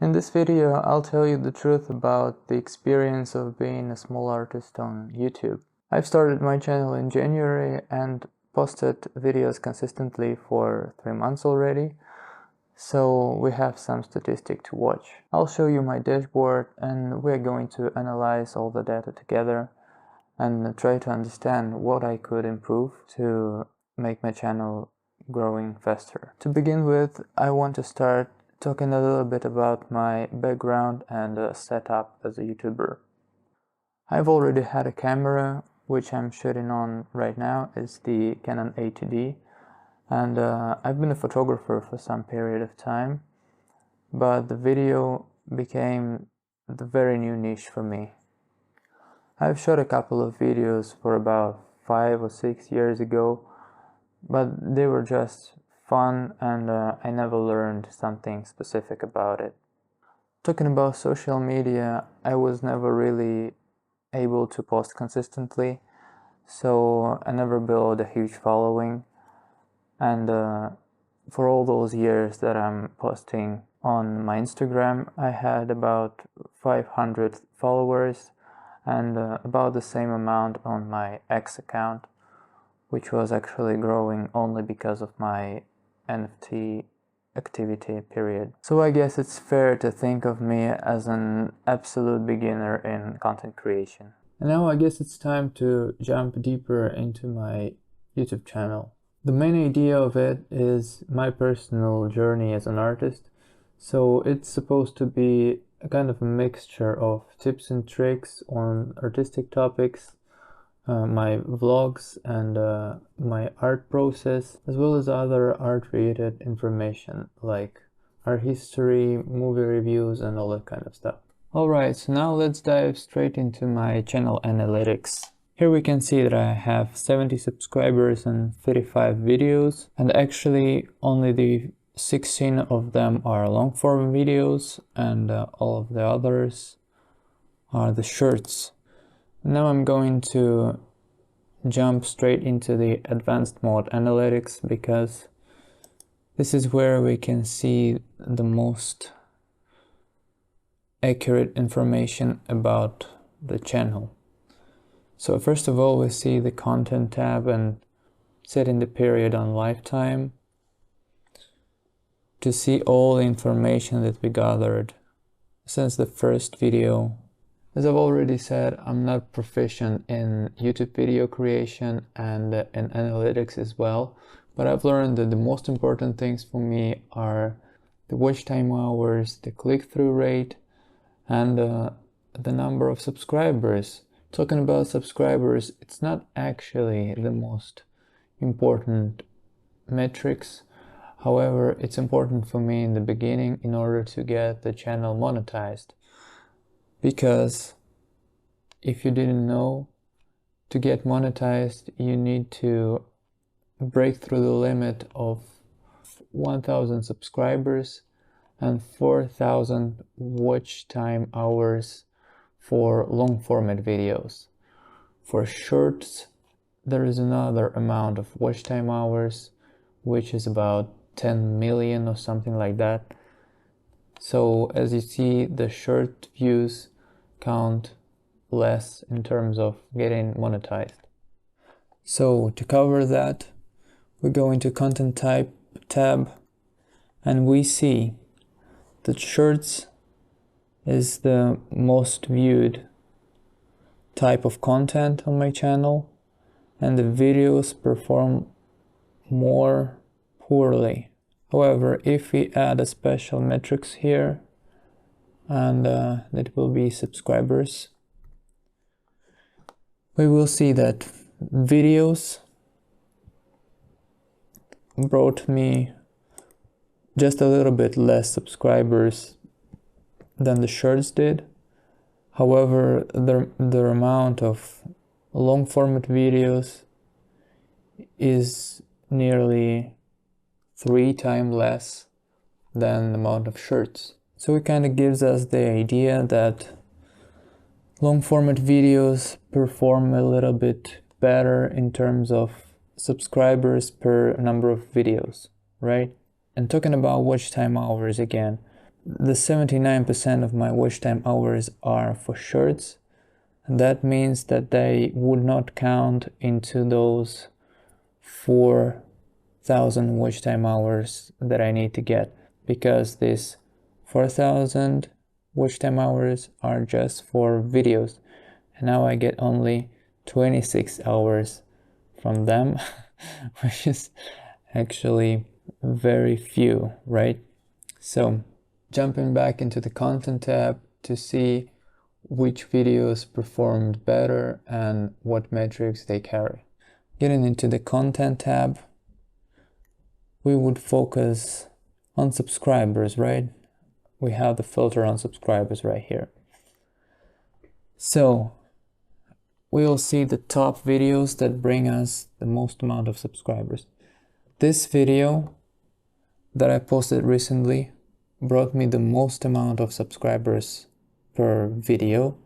In this video, I'll tell you the truth about the experience of being a small artist on YouTube. I've started my channel in January and posted videos consistently for 3 months already, so we have some statistic to watch. I'll show you my dashboard and we're going to analyze all the data together and try to understand what I could improve to make my channel growing faster. To begin with, I want to start talking a little bit about my background and setup as a YouTuber. I've already had a camera, which I'm shooting on right now. It's the Canon 80D, and I've been a photographer for some period of time, but the video became the very new niche for me. I've shot a couple of videos for about 5 or 6 years ago, but they were just fun and I never learned something specific about it. Talking about social media, I was never really able to post consistently, so I never built a huge following, and for all those years that I'm posting on my Instagram, I had about 500 followers and about the same amount on my X account, which was actually growing only because of my NFT activity period. So I guess it's fair to think of me as an absolute beginner in content creation. And now I guess it's time to jump deeper into my YouTube channel. The main idea of it is my personal journey as an artist. So it's supposed to be a kind of a mixture of tips and tricks on artistic topics, my vlogs and my art process, as well as other art-related information like art history, movie reviews, and all that kind of stuff. Alright, so now let's dive straight into my channel analytics. Here we can see that I have 70 subscribers and 35 videos, and actually only the 16 of them are long-form videos and all of the others are the shorts. Now I'm going to jump straight into the advanced mode analytics because this is where we can see the most accurate information about the channel. So first of all, we see the content tab and setting the period on lifetime to see all the information that we gathered since the first video. As I've already said, I'm not proficient in YouTube video creation and in analytics as well, but I've learned that the most important things for me are the watch time hours, the click-through rate, and the number of subscribers. Talking about subscribers, it's not actually the most important metrics. However, it's important for me in the beginning in order to get the channel monetized. Because if you didn't know, to get monetized, you need to break through the limit of 1,000 subscribers and 4,000 watch time hours for long format videos. For shorts, there is another amount of watch time hours, which is about 10 million or something like that. So as you see, the short views count less in terms of getting monetized. So to cover that, we go into content type tab and we see that shorts is the most viewed type of content on my channel, and the videos perform more poorly. However, if we add a special metrics here, and that will be subscribers, we will see that videos brought me just a little bit less subscribers than the shorts did. However, the amount of long format videos is nearly 3 times less than the amount of shorts. So it kind of gives us the idea that long format videos perform a little bit better in terms of subscribers per number of videos, right? And talking about watch time hours again, the 79% of my watch time hours are for shorts, and that means that they would not count into those 4,000 watch time hours that I need to get, because these 4,000 watch time hours are just for videos, and now I get only 26 hours from them, which is actually very few, right? So jumping back into the content tab to see which videos performed better and what metrics they carry. Getting into the content tab, we would focus on subscribers, right? We have the filter on subscribers right here. So we'll see the top videos that bring us the most amount of subscribers. This video that I posted recently brought me the most amount of subscribers per video,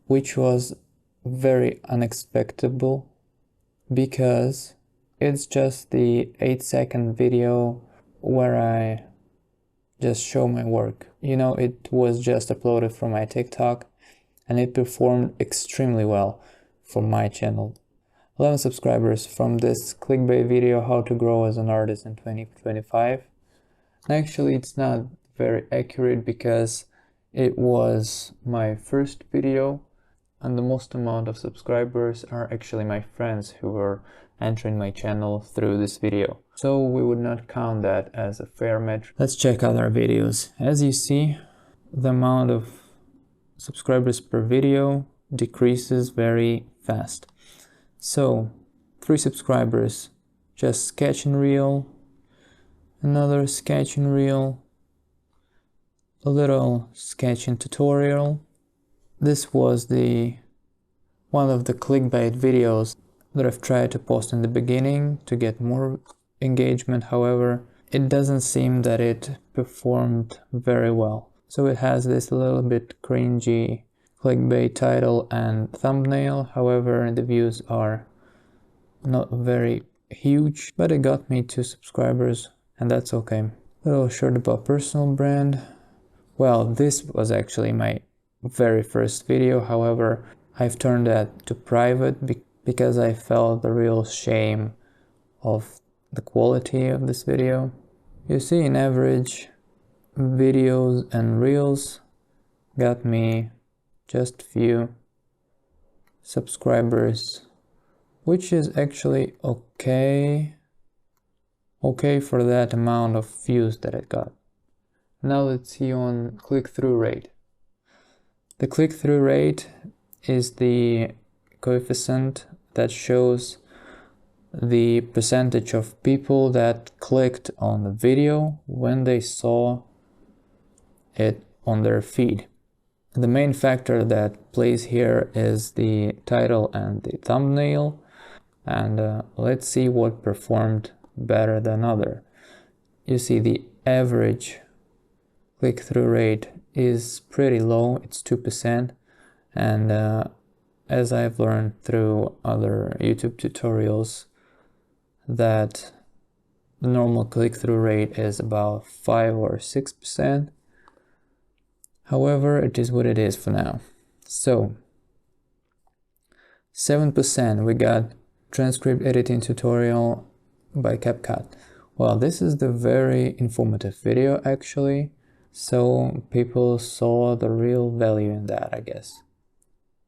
which was very unexpected because it's just the 8-second video where I just show my work. You know, it was just uploaded from my TikTok and it performed extremely well for my channel. 11 subscribers from this clickbait video, how to grow as an artist in 2025. Actually, it's not very accurate because it was my first video and the most amount of subscribers are actually my friends who were entering my channel through this video. So we would not count that as a fair metric. Let's check other videos. As you see, the amount of subscribers per video decreases very fast. So 3 subscribers, just sketch and reel, another sketch and reel, a little sketch and tutorial. This was one of the clickbait videos that I've tried to post in the beginning to get more engagement. However, it doesn't seem that it performed very well. So it has this little bit cringy clickbait title and thumbnail. However, the views are not very huge, but it got me 2 subscribers and that's okay. Little short about personal brand. Well, this was actually my very first video. However, I've turned that to private because I felt the real shame of the quality of this video. You see, in average, videos and reels got me just few subscribers, which is actually okay for that amount of views that it got. Now let's see on click-through rate. The click-through rate is the coefficient that shows the percentage of people that clicked on the video when they saw it on their feed. The main factor that plays here is the title and the thumbnail, and let's see what performed better than other. You see, the average click-through rate is pretty low, it's 2%, and as I've learned through other YouTube tutorials, that the normal click-through rate is about 5 or 6%. However, it is what it is for now. So 7% we got transcript editing tutorial by CapCut. Well, this is the very informative video actually, so people saw the real value in that, I guess.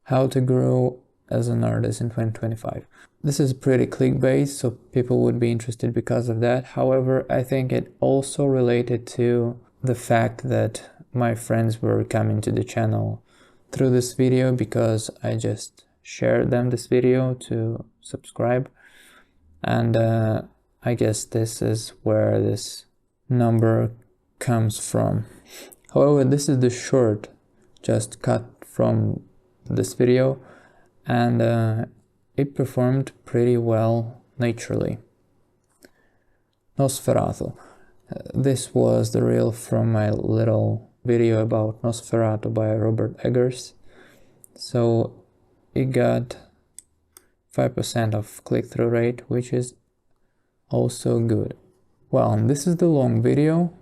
How to grow as an artist in 2025. This is pretty clickbait, so people would be interested because of that. However, I think it also related to the fact that my friends were coming to the channel through this video because I just shared them this video to subscribe, and I guess this is where this number comes from. However, this is the short just cut from this video, and it performed pretty well naturally. Nosferatu. This was the reel from my little video about Nosferatu by Robert Eggers. So it got 5% of click-through rate, which is also good. Well, this is the long video,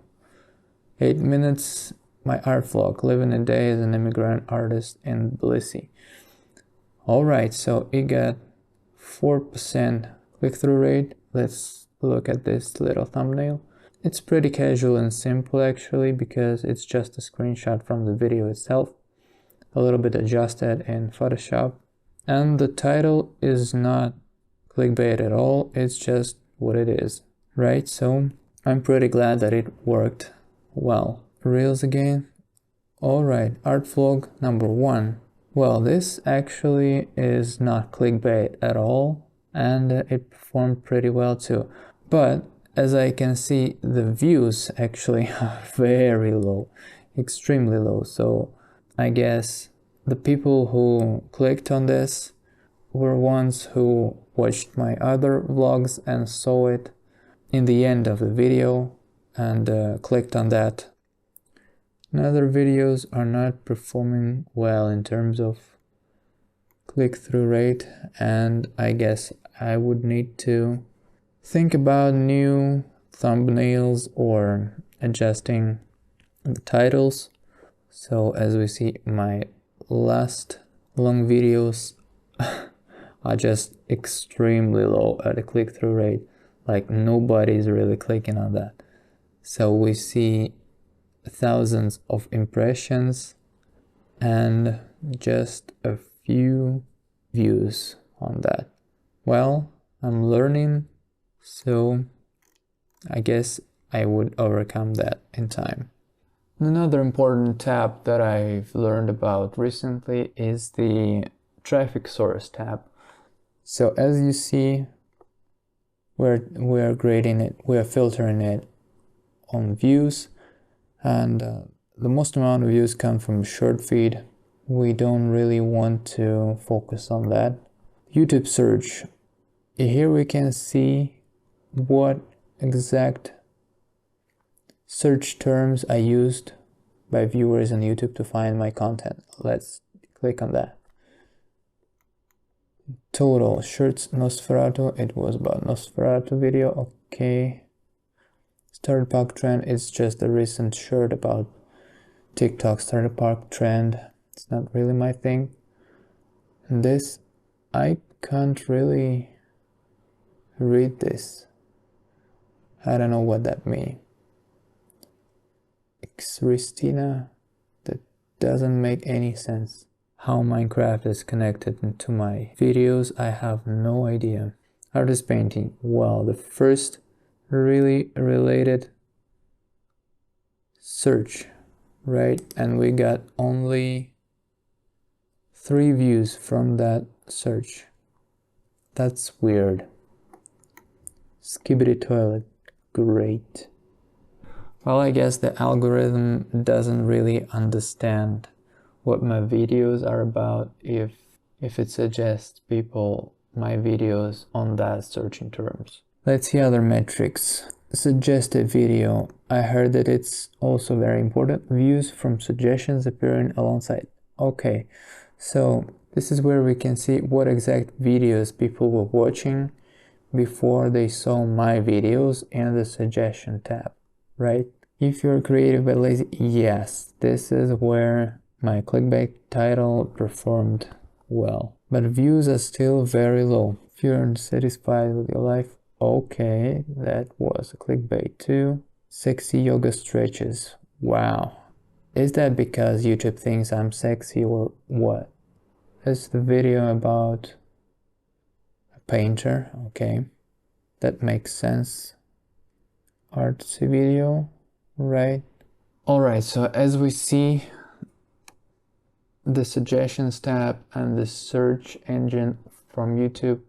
8 minutes my art vlog, living a day as an immigrant artist in Tbilisi. Alright, so it got 4% click-through rate. Let's look at this little thumbnail. It's pretty casual and simple actually, because it's just a screenshot from the video itself, a little bit adjusted in Photoshop, and the title is not clickbait at all, it's just what it is, right? So I'm pretty glad that it worked well. Reels again. Alright, art vlog number 1. Well, this actually is not clickbait at all, and it performed pretty well too. But as I can see, the views actually are very low, extremely low. So I guess the people who clicked on this were ones who watched my other vlogs and saw it in the end of the video and clicked on that. And other videos are not performing well in terms of click-through rate, and I guess I would need to think about new thumbnails or adjusting the titles. So as we see, my last long videos are just extremely low at a click-through rate, like nobody's really clicking on that. So we see thousands of impressions and just a few views on that. Well, I'm learning, so I guess I would overcome that in time. Another important tab that I've learned about recently is the traffic source tab. So as you see, we're grading it, we're filtering it on views, and the most amount of views come from short feed. We don't really want to focus on that. YouTube search. Here we can see what exact search terms I used by viewers on YouTube to find my content. Let's click on that. Total shirts Nosferatu. It was about Nosferatu video. Okay. Starter Park trend is just a recent shirt about TikTok starter park trend. It's not really my thing. And this, I can't really read this. I don't know what that means. Christina, that doesn't make any sense. How Minecraft is connected to my videos, I have no idea. Artist painting. Well, the first really related search, right? And we got only 3 views from that search. That's weird. Skibidi toilet. Great. Well, I guess the algorithm doesn't really understand what my videos are about if it suggests people my videos on that searching terms. Let's see other metrics. Suggested video. I heard that it's also very important. Views from suggestions appearing alongside. Okay, so this is where we can see what exact videos people were watching before they saw my videos in the suggestion tab, right? If you're creative but lazy, yes, this is where my clickbait title performed well. But views are still very low. If you're unsatisfied with your life, okay, that was a clickbait too. Sexy yoga stretches. Wow. Is that because YouTube thinks I'm sexy or what? That's the video about a painter. Okay, that makes sense. Artsy video, right? Alright, so as we see, the suggestions tab and the search engine from YouTube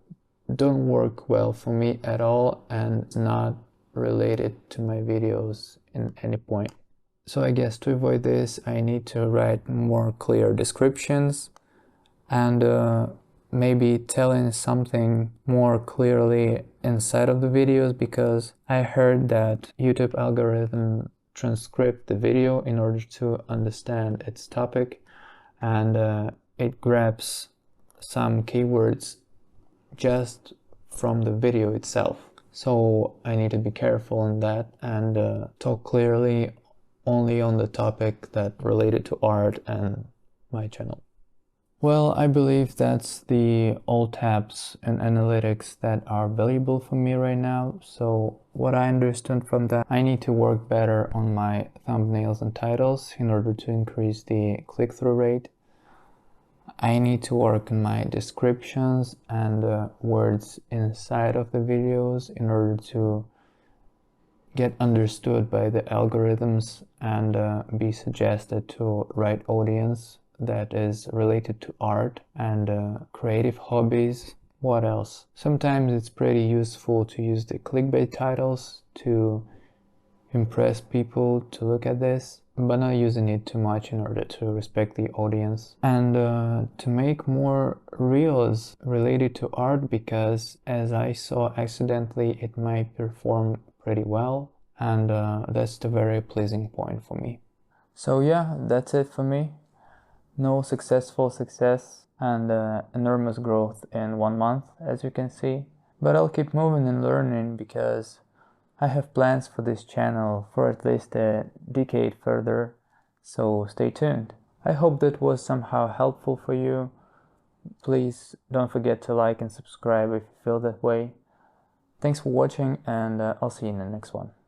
don't work well for me at all, and not related to my videos in any point. So I guess to avoid this, I need to write more clear descriptions and maybe telling something more clearly inside of the videos, because I heard that YouTube algorithm transcript the video in order to understand its topic, and it grabs some keywords just from the video itself. So I need to be careful in that and talk clearly only on the topic that related to art and my channel. Well, I believe that's the all tabs and analytics that are valuable for me right now. So what I understood from that, I need to work better on my thumbnails and titles in order to increase the click-through rate. I need to work on my descriptions and words inside of the videos in order to get understood by the algorithms and be suggested to right audience that is related to art and creative hobbies. What else? Sometimes it's pretty useful to use the clickbait titles to impress people to look at this, but not using it too much in order to respect the audience. And to make more reels related to art, because as I saw accidentally, it might perform pretty well, and that's the very pleasing point for me. So yeah, that's it for me. No successful success and enormous growth in 1 month, as you can see. But I'll keep moving and learning because I have plans for this channel for at least a decade further, so stay tuned. I hope that was somehow helpful for you. Please don't forget to like and subscribe if you feel that way. Thanks for watching, and I'll see you in the next one.